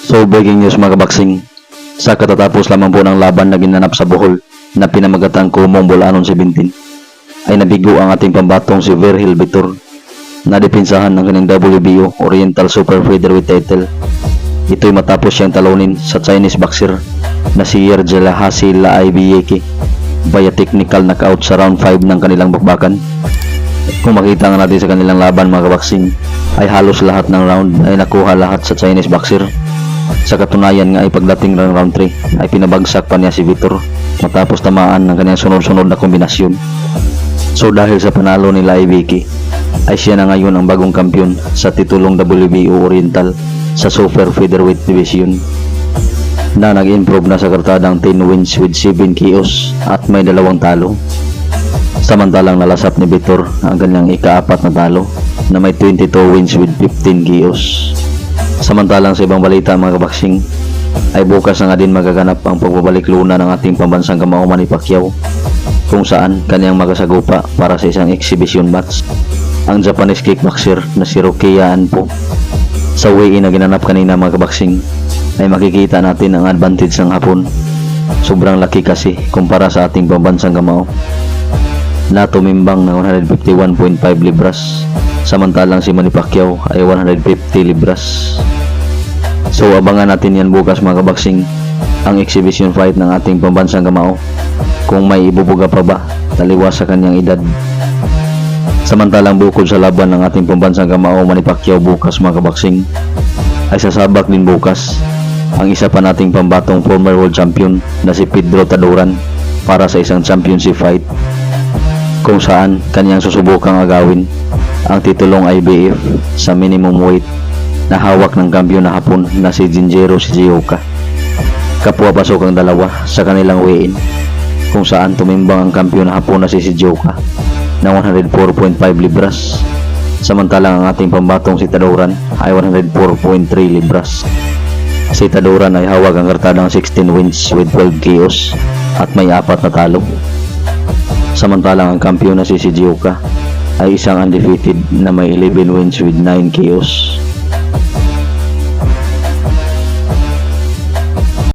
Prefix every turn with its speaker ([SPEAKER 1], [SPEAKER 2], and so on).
[SPEAKER 1] So breaking news mga kabaksing, sa katatapos lamang po ng laban na ginanap sa Bohol na pinamagatang Kumong Bulanon 17, ay nabigo ang ating pambatong si Virgil Vitor na depensahan ng kanyang WBO Oriental Super Featherweight title. Ito'y matapos siyang talunin sa Chinese boxer na si Yerjalahasi Laibiyeki via technical knockout sa round 5 ng kanilang bakbakan. Kung makita nga natin sa kanilang laban mga kabaksing, ay halos lahat ng round ay nakuha lahat sa Chinese boxer. Sa katunayan nga ay pagdating ng round 3 ay pinabagsak pa niya si Vitor matapos tamaan ng kanyang sunod-sunod na kombinasyon. So dahil sa panalo ni Laibiyeki ay siya na ngayon ang bagong kampiyon sa titulong WBO Oriental sa Super Featherweight Division, na nag-improve na sa kartadang 10 wins with 7 KOs at may 2 talo. Samantalang nalasap ni Vitor ang kanyang ika-4 na talo na may 22 wins with 15 KOs. Samantalang sa ibang balita mga kabaksing, ay bukas na nga din magaganap ang pagbabalik luna ng ating pambansang kamao Manny Pacquiao, kung saan kanyang magasagupa para sa isang exhibition match ang Japanese kickboxer na si Rokia Anpo. Sa weigh-in na ginanap kanina mga kabaksing, ay makikita natin ang advantage ng Hapon. Sobrang laki kasi kumpara sa ating pambansang kamao na tumimbang ng 151.5 libras, samantalang si Manny Pacquiao ay 150 libras. So abangan natin yan bukas mga kabaksing, ang exhibition fight ng ating pambansang kamao, kung may ibubuga pa ba taliwas sa kanyang edad. Samantalang bukod sa laban ng ating pambansang kamao Manny Pacquiao bukas mga kabaksing, ay sasabak din bukas ang isa pa nating pambatong former world champion na si Pedro Taduran para sa isang championship fight, kung saan kanyang susubukang agawin ang titulong IBF sa minimum weight na hawak ng kampiyon na Hapon na si Jinjiro Shizuoka. Kapwa pasok ang dalawa sa kanilang weigh-in, kung saan tumimbang ang kampiyon na Hapon na si Shizuoka ng 104.5 libras, samantalang ang ating pambatong si Taduran ay 104.3 libras. Si Taduran ay hawak ang kartadang 16 wins with 12 KOs at may 4 na talo, samantalang ang kampiyon na si Shizuoka ay isang undefeated na may 11 wins with 9 KOs.